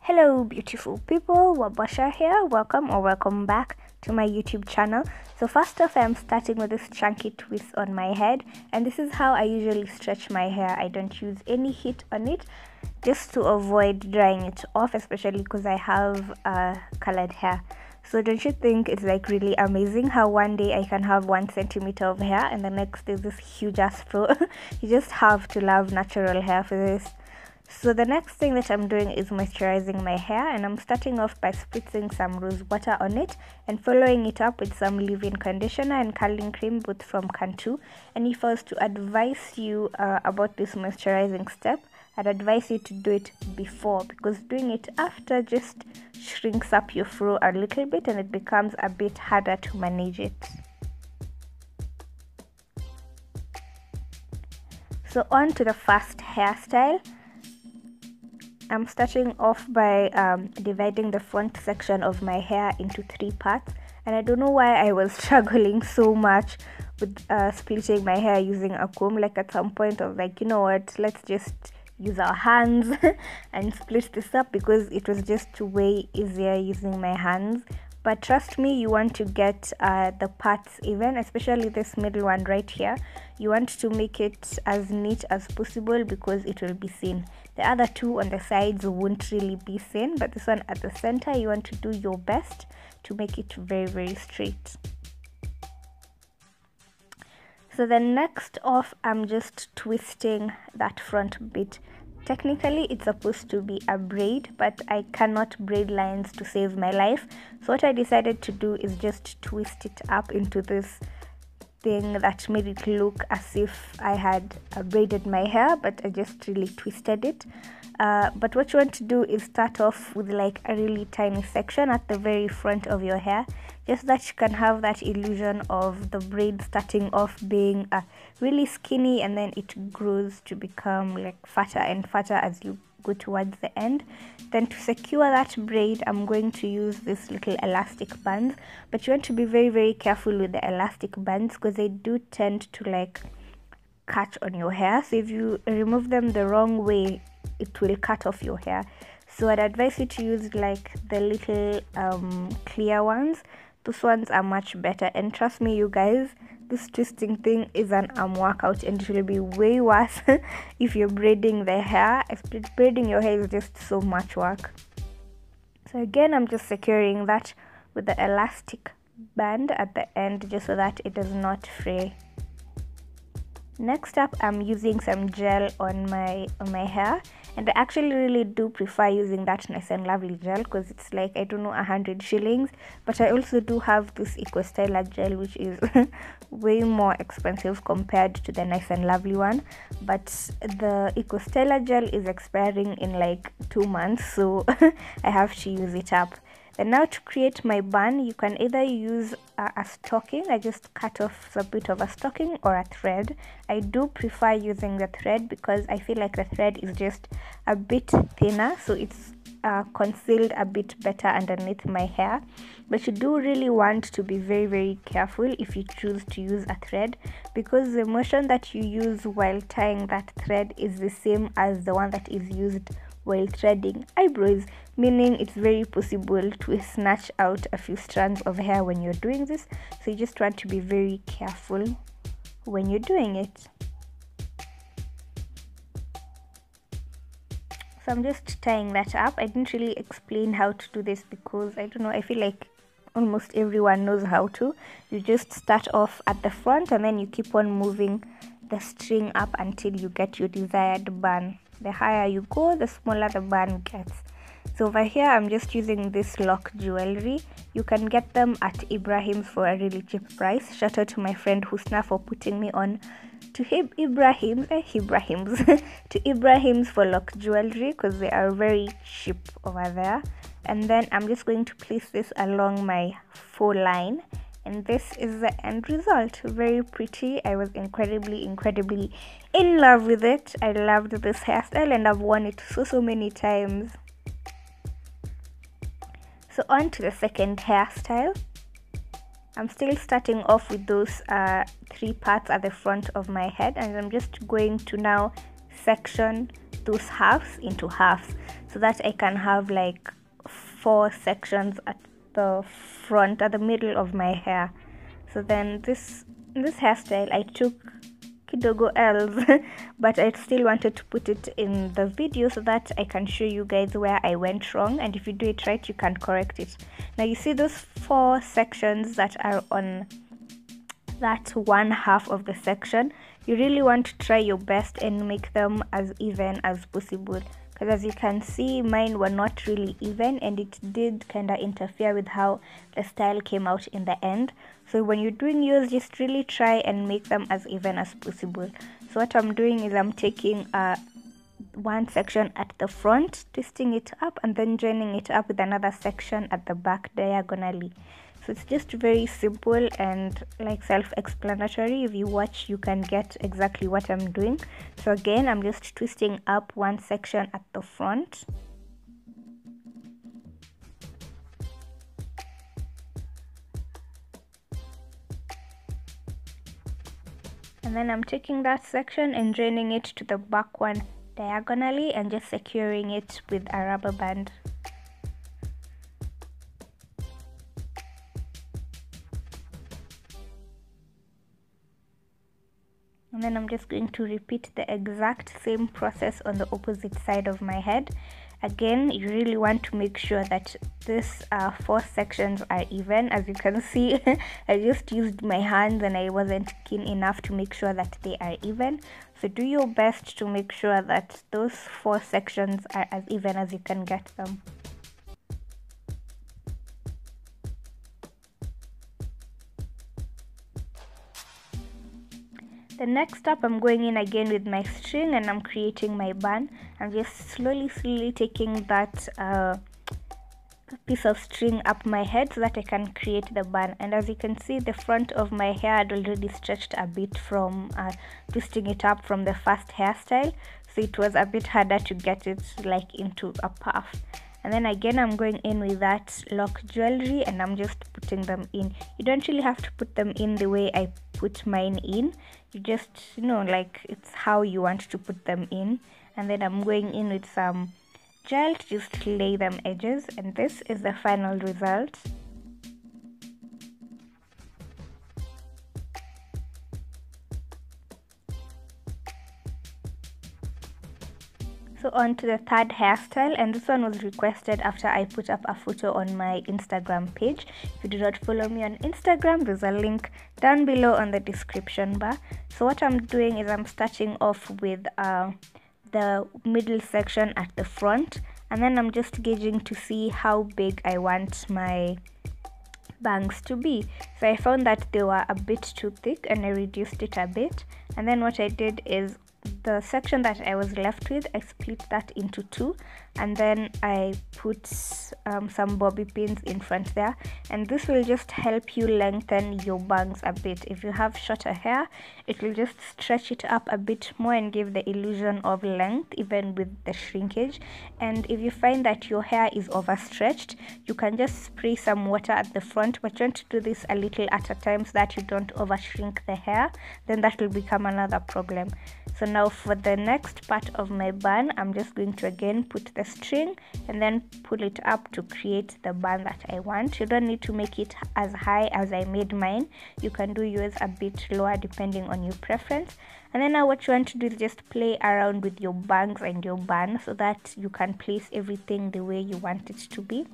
Hello beautiful people, Wabosha here. Welcome back to my YouTube channel. So first off, I'm starting with this chunky twist on my head, and this is how I usually stretch my hair. I don't use any heat on it just to avoid drying it off, especially because I have colored hair. So don't you think it's like really amazing how one day I can have 1 centimeter of hair and the next is this huge afro? You just have to love natural hair for this. So the next thing that I'm doing is moisturizing my hair, and I'm starting off by spritzing some rose water on it and following it up with some leave-in conditioner and curling cream, both from Cantu. And if I was to advise you about this moisturizing step, I'd advise you to do it before, because doing it after just shrinks up your fro a little bit and it becomes a bit harder to manage it. So on to the first hairstyle. I'm starting off by dividing the front section of my hair into 3 parts, and I don't know why I was struggling so much with splitting my hair using a comb. Like at some point I was like, you know what, let's just use our hands and split this up, because it was just way easier using my hands. But trust me, you want to get the parts even, especially this middle one right here. You want to make it as neat as possible because it will be seen. The other 2 on the sides won't really be seen, but this one at the center, you want to do your best to make it very straight. So then next off, I'm just twisting that front bit. Technically it's supposed to be a braid, but I cannot braid lines to save my life. So what I decided to do is just twist it up into this thing that made it look as if I had braided my hair, but I just really twisted it. But what you want to do is start off with like a really tiny section at the very front of your hair, just that you can have that illusion of the braid starting off being really skinny, and then it grows to become like fatter and fatter as you go towards the end. Then to secure that braid, I'm going to use this little elastic bands, but you want to be very careful with the elastic bands because they do tend to like catch on your hair. So if you remove them the wrong way, it will cut off your hair. So I'd advise you to use like the little clear ones. Those ones are much better, and trust me you guys, this twisting thing is an arm workout, and it will be way worse if you're braiding the hair. Braiding your hair is just so much work. So again, I'm just securing that with the elastic band at the end, just so that it does not fray. Next up, I'm using some gel on my hair, and I actually really do prefer using that Nice and Lovely gel because it's like, I don't know, 100 shillings. But I also do have this Eco-Styler gel, which is way more expensive compared to the Nice and Lovely one. But the Eco-Styler gel is expiring in like 2 months, so I have to use it up. And now to create my bun, you can either use a stocking. I just cut off a bit of a stocking, or a thread. I do prefer using the thread because I feel like the thread is just a bit thinner, so it's concealed a bit better underneath my hair. But you do really want to be very careful if you choose to use a thread, because the motion that you use while tying that thread is the same as the one that is used while threading eyebrows, meaning it's very possible to snatch out a few strands of hair when you're doing this. So you just want to be very careful when you're doing it. So I'm just tying that up. I didn't really explain how to do this because I don't know, I feel like almost everyone knows how to. You just start off at the front and then you keep on moving the string up until you get your desired bun. The higher you go, the smaller the bun gets. So over here, I'm just using this lock jewelry. You can get them at Ibrahim's for a really cheap price. Shout out to my friend Husna for putting me on to Ibrahim's to Ibrahim's for lock jewelry, because they are very cheap over there. And then I'm just going to place this along my faux line, and this is the end result. Very pretty. I was incredibly in love with it. I loved this hairstyle and I've worn it so many times. So on to the second hairstyle. I'm still starting off with those 3 parts at the front of my head, and I'm just going to now section those halves into halves so that I can have like 4 sections at the front, at the middle of my hair. So then this hairstyle I took kidogo L's but I still wanted to put it in the video so that I can show you guys where I went wrong, and if you do it right you can correct it. Now you see those 4 sections that are on that one half of the section. You really want to try your best and make them as even as possible, because as you can see mine were not really even and it did kind of interfere with how the style came out in the end. So when you're doing yours, just really try and make them as even as possible. So what I'm doing is I'm taking one section at the front, twisting it up and then joining it up with another section at the back diagonally. So it's just very simple and like self-explanatory. If you watch you can get exactly what I'm doing. So again, I'm just twisting up one section at the front, and then I'm taking that section and joining it to the back one diagonally and just securing it with a rubber band. And then I'm just going to repeat the exact same process on the opposite side of my head. Again, you really want to make sure that these 4 sections are even. As you can see, I just used my hands and I wasn't keen enough to make sure that they are even. So do your best to make sure that those 4 sections are as even as you can get them. The next step, I'm going in again with my string and I'm creating my bun. I'm just slowly taking that piece of string up my head so that I can create the bun. And as you can see, the front of my hair had already stretched a bit from twisting it up from the first hairstyle, so it was a bit harder to get it like into a puff. And then again, I'm going in with that lock jewelry and I'm just putting them in. You don't really have to put them in the way I put mine in. You just, like it's how you want to put them in. And then I'm going in with some gel to just lay them edges, and this is the final result. So on to the third hairstyle, and this one was requested after I put up a photo on my Instagram page. If you do not follow me on Instagram, there's a link down below on the description bar. So what I'm doing is I'm starting off with the middle section at the front, and then I'm just gauging to see how big I want my bangs to be. So I found that they were a bit too thick and I reduced it a bit, and then what I did is the section that I was left with, I split that into 2, and then I put some bobby pins in front there, and this will just help you lengthen your bangs a bit. If you have shorter hair, it will just stretch it up a bit more and give the illusion of length even with the shrinkage. And if you find that your hair is overstretched, you can just spray some water at the front, but you want to do this a little at a time so that you don't over shrink the hair, then that will become another problem. So now for the next part of my bun, I'm just going to again put the string and then pull it up to create the bun that I want. You don't need to make it as high as I made mine. You can do yours a bit lower depending on your preference. And then now what you want to do is just play around with your bangs and your bun so that you can place everything the way you want it to be.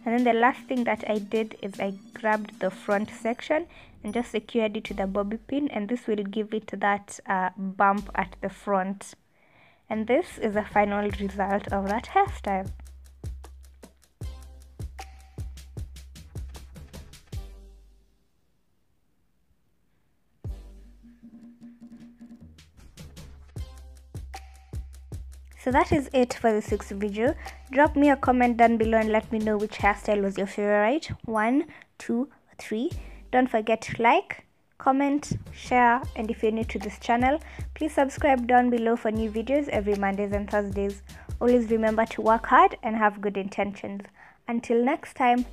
And then the last thing that I did is I grabbed the front section and just secured it to the bobby pin, and this will give it that bump at the front. And this is the final result of that hairstyle. So that is it for the 6th video. Drop me a comment down below and let me know which hairstyle was your favorite. 1, 2, 3. Don't forget to like, comment, share, and if you're new to this channel, please subscribe down below for new videos every Mondays and Thursdays. Always remember to work hard and have good intentions. Until next time,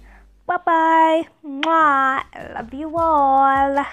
bye bye. Mwah. Love you all.